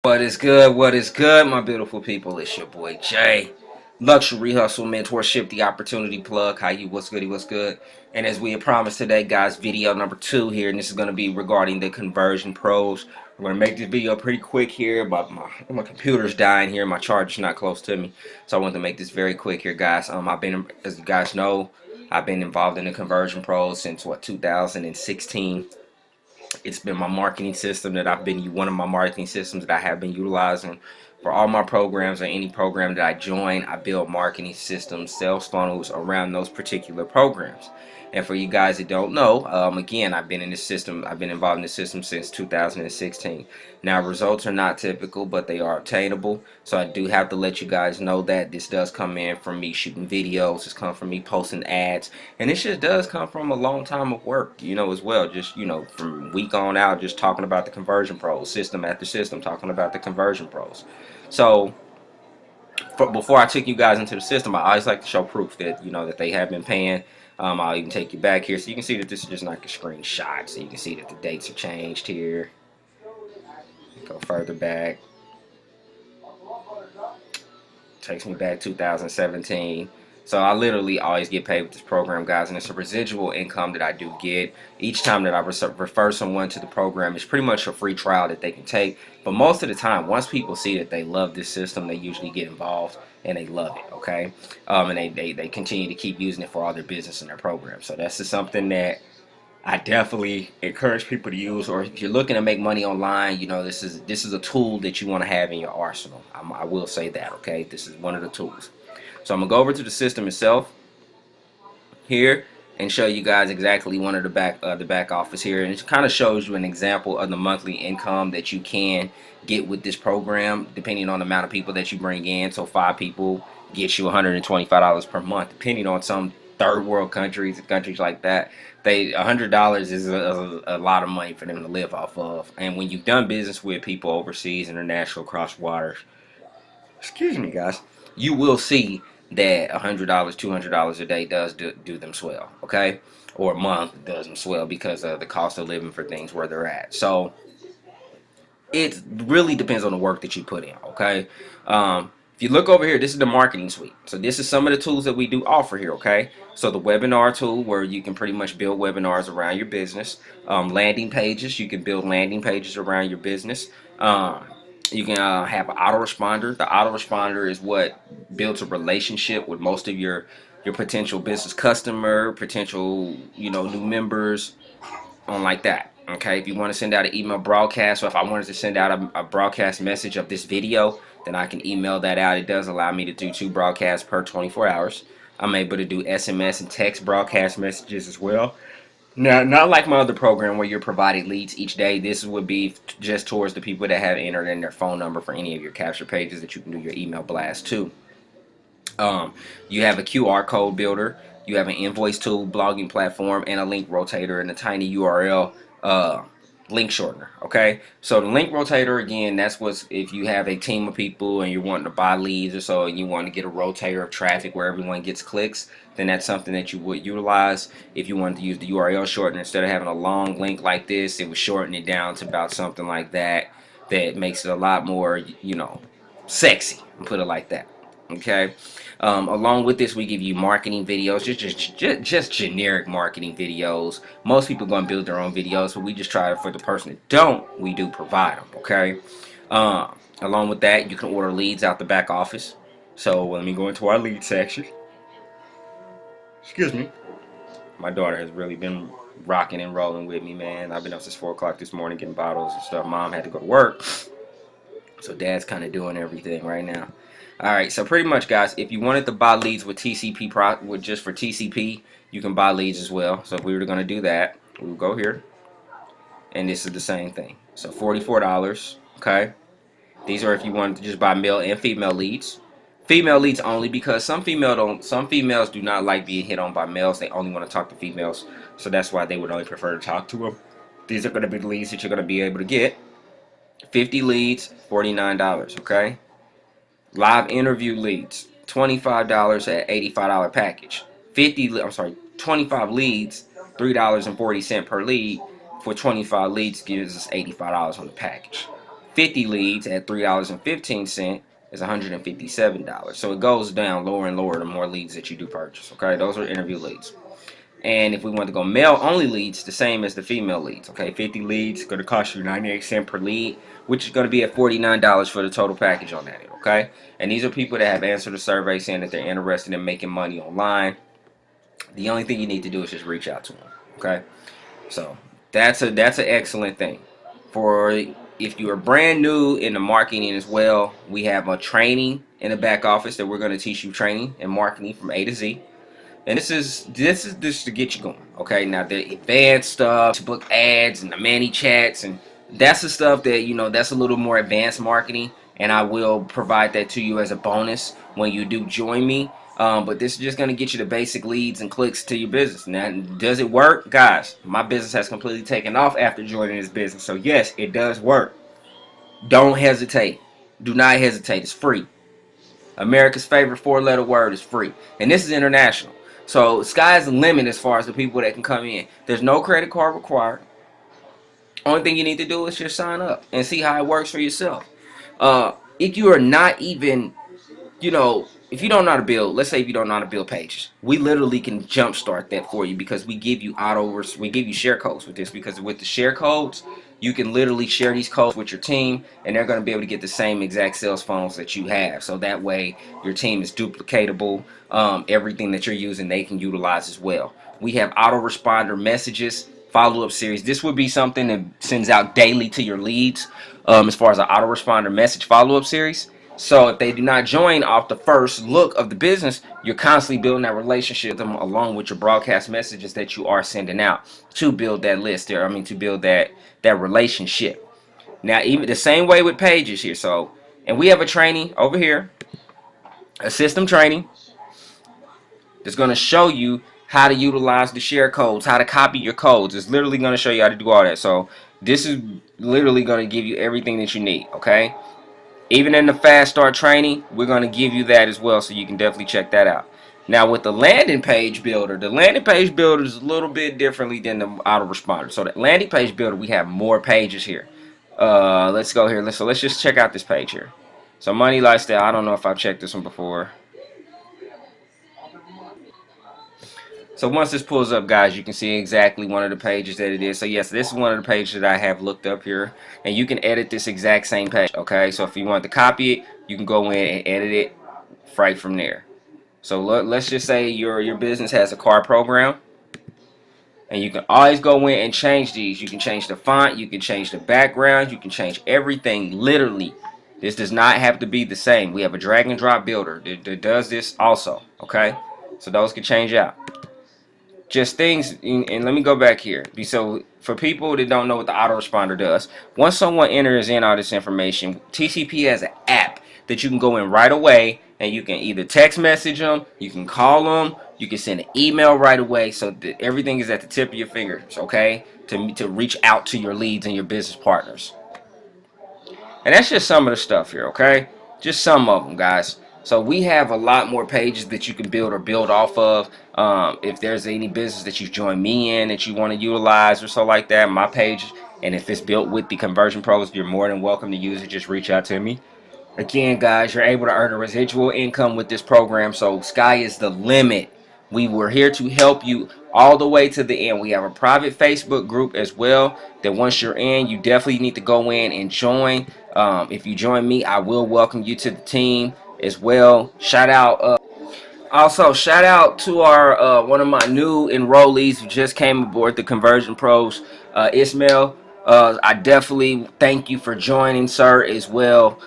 What is good? What is good, my beautiful people? It's your boy Jay. Luxury Hustle Mentorship, the opportunity plug. How you? What's goody? What's good? And as we had promised today, guys, video number 2 here, and this is going to be regarding the conversion pros. We're going to make this video pretty quick here, but my computer's dying here. My charger's not close to me, so I want to make this very quick here, guys. As you guys know, I've been involved in the conversion pros since 2016. It's been my marketing system that one of my marketing systems that I have been utilizing for all my programs, or any program that I join. I build marketing systems, sales funnels around those particular programs. And for you guys that don't know, again, I've been involved in this system since 2016. Now, results are not typical, but they are obtainable. So I do have to let you guys know that this does come in from me shooting videos. It's come from me posting ads. And this just does come from a long time of work, as well. Just, from week on out, just talking about the conversion pros, system after system, talking about the conversion pros. So, before I take you guys into the system, I always like to show proof that, that they have been paying. I'll even take you back here so you can see that this is just like a screenshot. So you can see that the dates are changed here. Go further back. Takes me back 2017. So I literally always get paid with this program, guys, and it's a residual income that I do get. Each time that I refer someone to the program, it's pretty much a free trial that they can take. But most of the time, once people see that they love this system, they usually get involved and they love it, okay? And they continue to keep using it for all their business and their program. So that's just something that I definitely encourage people to use. Or if you're looking to make money online, this is a tool that you want to have in your arsenal. I will say that, okay? This is one of the tools. So I'm gonna go over to the system itself here and show you guys exactly one of the back office here, and it kind of shows you an example of the monthly income that you can get with this program, depending on the amount of people that you bring in. So 5 people gets you $125 per month, depending on some third world countries like that. $100 is a lot of money for them to live off of. And when you've done business with people overseas, international, cross waters, excuse me, guys, you will see that $100, $200 a day does do them swell, okay? Or a month does them swell because of the cost of living for things where they're at. So it really depends on the work that you put in, okay? If you look over here, this is the marketing suite. So this is some of the tools that we do offer here, okay? So the webinar tool, where you can pretty much build webinars around your business. Landing pages, you can build landing pages around your business. You can have an autoresponder. The autoresponder is what builds a relationship with most of your potential business customer, potential new members, on like that. Okay, if you want to send out an email broadcast, or if I wanted to send out a broadcast message of this video, then I can email that out. It does allow me to do 2 broadcasts per 24 hours. I'm able to do SMS and text broadcast messages as well. Now, not like my other program where you're provided leads each day. This would be just towards the people that have entered in their phone number for any of your capture pages that you can do your email blast to. You have a QR code builder. You have an invoice tool, blogging platform, and a link rotator, and a tiny URL link shortener. Okay, so the link rotator, again, that's what's if you have a team of people and you're wanting to buy leads or so, and you want to get a rotator of traffic where everyone gets clicks, then that's something that you would utilize. If you wanted to use the URL shortener, instead of having a long link like this, it would shorten it down to about something like that. That makes it a lot more, sexy, put it like that. Okay. Along with this, we give you marketing videos, just generic marketing videos. Most people are going to build their own videos, but we just try it for the person that don't. We do provide them. Okay. Along with that, you can order leads out the back office. So let me go into our lead section. Excuse me. My daughter has really been rocking and rolling with me, man. I've been up since 4 o'clock this morning getting bottles and stuff. Mom had to go to work, so Dad's kind of doing everything right now. Alright, so pretty much, guys, if you wanted to buy leads with TCP, just for TCP, you can buy leads as well. So if we were going to do that, we would go here, and this is the same thing. So $44, okay? These are if you wanted to just buy male and female leads. Female leads only, because some females do not like being hit on by males. They only want to talk to females, so that's why they would only prefer to talk to them. These are going to be the leads that you're going to be able to get. 50 leads, $49, okay? Live interview leads, $25 at $85 package. 25 leads, $3.40 per lead. For 25 leads gives us $85 on the package. 50 leads at $3.15 is $157. So it goes down lower and lower the more leads that you do purchase. Okay, those are interview leads. And if we want to go male only leads, the same as the female leads. Okay, 50 leads going to cost you 98 cents per lead, which is going to be at $49 for the total package on that. Okay, and these are people that have answered the survey saying that they're interested in making money online. The only thing you need to do is just reach out to them. Okay, so that's an excellent thing. For if you are brand new in the marketing as well, we have a training in the back office that we're going to teach you training and marketing from A to Z. And this is just to get you going. Okay, now the advanced stuff, to book ads and the many chats, and that's the stuff that, you know, that's a little more advanced marketing, and I will provide that to you as a bonus when you do join me. But this is just going to get you the basic leads and clicks to your business. Now, does it work? Guys, my business has completely taken off after joining this business. So yes, it does work. Don't hesitate. Do not hesitate. It's free. America's favorite four-letter word is free. And this is international. So sky's the limit as far as the people that can come in. There's no credit card required. Only thing you need to do is just sign up and see how it works for yourself. If you are not even, you know, if you don't know how to build, let's say if you don't know how to build pages, we literally can jumpstart that for you because we give you we give you share codes with this, because with the share codes, you can literally share these codes with your team and they're going to be able to get the same exact sales funnels that you have. So that way your team is duplicatable. Everything that you're using, they can utilize as well. We have autoresponder messages, follow-up series. This would be something that sends out daily to your leads as far as an autoresponder message follow-up series. So if they do not join off the first look of the business, you're constantly building that relationship with them along with your broadcast messages that you are sending out to build that list there. I mean, to build that relationship. Now, even the same way with pages here. So, and we have a training over here, a system training that's going to show you how to utilize the share codes, how to copy your codes. It's literally going to show you how to do all that. So this is literally going to give you everything that you need. Okay. Even in the fast start training, we're going to give you that as well, so you can definitely check that out. Now with the landing page builder is a little bit differently than the autoresponder. So the landing page builder, we have more pages here. Let's go here. So let's just check out this page here. So money lifestyle, I don't know if I've checked this one before. So once this pulls up, guys, you can see exactly one of the pages that it is. So yes, this is one of the pages that I have looked up here. And you can edit this exact same page, okay? So if you want to copy it, you can go in and edit it right from there. So let's just say your business has a card program. And you can always go in and change these. You can change the font, you can change the background, you can change everything, literally. This does not have to be the same. We have a drag and drop builder that does this also, okay? So those can change out. Just things, and let me go back here. So for people that don't know what the autoresponder does, once someone enters in all this information, TCP has an app that you can go in right away, and you can either text message them, you can call them, you can send an email right away, so that everything is at the tip of your fingers, okay, to reach out to your leads and your business partners. And that's just some of the stuff here, okay? Just some of them, guys. So we have a lot more pages that you can build or build off of. If there's any business that you've joined me in that you want to utilize or so like that, my page, and if it's built with the conversion pros, you're more than welcome to use it. Just reach out to me. Again, guys, you're able to earn a residual income with this program, so sky is the limit. We were here to help you all the way to the end. We have a private Facebook group as well that once you're in, you definitely need to go in and join. If you join me, I will welcome you to the team as well. Shout out also shout out to our one of my new enrollees who just came aboard the Conversion Pros, Ismail. I definitely thank you for joining, sir, as well.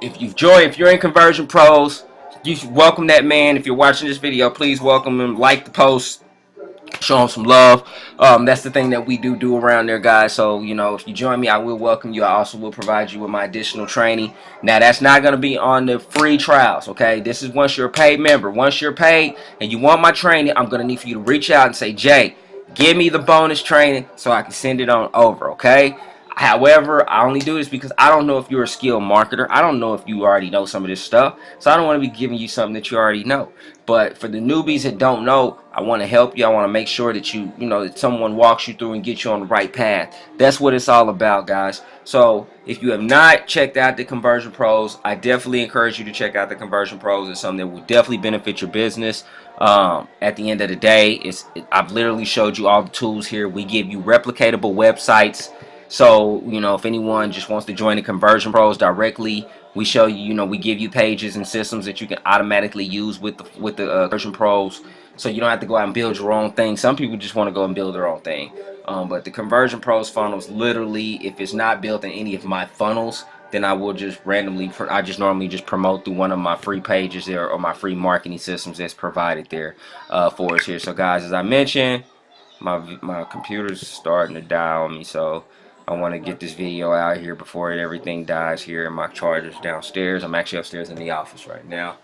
If you're in Conversion Pros, you should welcome that man. If you're watching this video, please welcome him, like the post, show him some love. That's the thing that we do around there, guys. So, you know, if you join me, I will welcome you. I also will provide you with my additional training. Now, that's not going to be on the free trials, okay? This is once you're a paid member. Once you're paid and you want my training, I'm going to need for you to reach out and say, Jay, give me the bonus training so I can send it on over, okay? However, I only do this because I don't know if you're a skilled marketer. I don't know if you already know some of this stuff. So I don't want to be giving you something that you already know. But for the newbies that don't know, I want to help you. I want to make sure that you know, that someone walks you through and gets you on the right path. That's what it's all about, guys. So if you have not checked out the Conversion Pros, I definitely encourage you to check out the Conversion Pros. It's something that will definitely benefit your business. At the end of the day, I've literally showed you all the tools here. We give you replicatable websites. So, you know, if anyone just wants to join the Conversion Pros directly, we show you, you know, we give you pages and systems that you can automatically use with the Conversion Pros. So you don't have to go out and build your own thing. Some people just want to go and build their own thing. But the Conversion Pros funnels, literally, if it's not built in any of my funnels, then I will just randomly, I just normally just promote through one of my free pages there, or my free marketing systems that's provided there for us here. So guys, as I mentioned, my computer's starting to die on me, so I want to get this video out here before everything dies here, and my charger's downstairs. I'm actually upstairs in the office right now.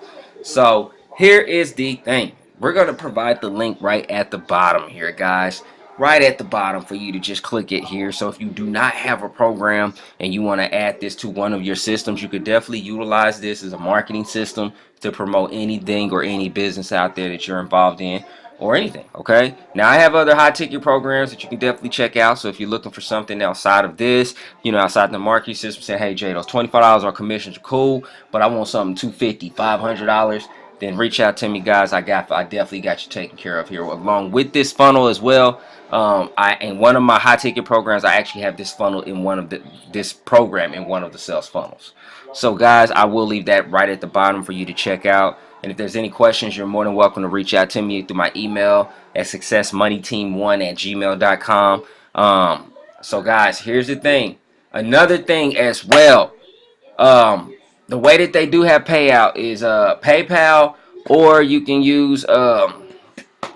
So here is the thing. We're going to provide the link right at the bottom here, guys. Right at the bottom for you to just click it here. So if you do not have a program and you want to add this to one of your systems, you could definitely utilize this as a marketing system to promote anything or any business out there that you're involved in, or anything. Okay, now I have other high ticket programs that you can definitely check out. So if you're looking for something outside of this, you know, outside the marketing system, say, hey Jay, those $25 on commissions are cool, but I want something $250, $500, then reach out to me, guys. I definitely got you taken care of here, along with this funnel as well. In one of my high ticket programs, I actually have this funnel in this program in one of the sales funnels. So guys, I will leave that right at the bottom for you to check out. And if there's any questions, you're more than welcome to reach out to me through my email at successmoneyteam1@gmail.com. So guys, here's the thing. Another thing as well. The way that they do have payout is PayPal, or you can use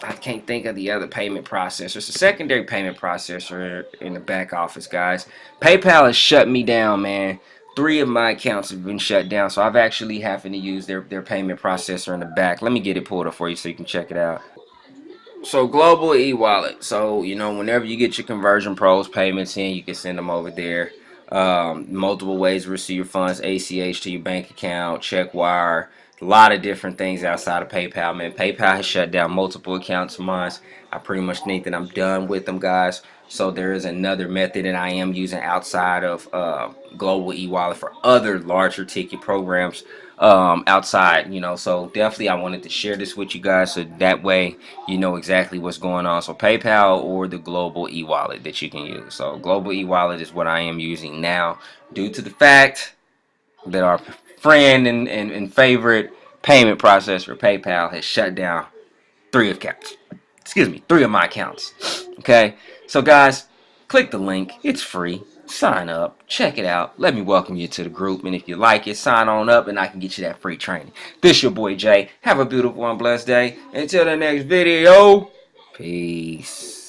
I can't think of the other payment processor. It's a secondary payment processor in the back office, guys. PayPal has shut me down, man. 3 of my accounts have been shut down, so I've actually having to use their payment processor in the back. Let me get it pulled up for you so you can check it out. So global e-wallet. So, you know, whenever you get your Conversion Pros payments in, you can send them over there. Multiple ways to receive your funds: ACH to your bank account, check wire, a lot of different things outside of PayPal, man. PayPal has shut down multiple accounts of mine. I pretty much think that I'm done with them, guys. So there is another method that I am using outside of global e-wallet for other larger ticket programs outside, you know. So definitely I wanted to share this with you guys, so that way you know exactly what's going on. So PayPal or the global e-wallet that you can use. So global e-wallet is what I am using now, due to the fact that our friend and favorite payment processor, PayPal, has shut down 3 accounts. Excuse me, 3 of my accounts. Okay, so guys, click the link. It's free. Sign up, check it out. Let me welcome you to the group, and if you like it, sign on up and I can get you that free training. This your boy Jay. Have a beautiful and blessed day. Until the next video, peace.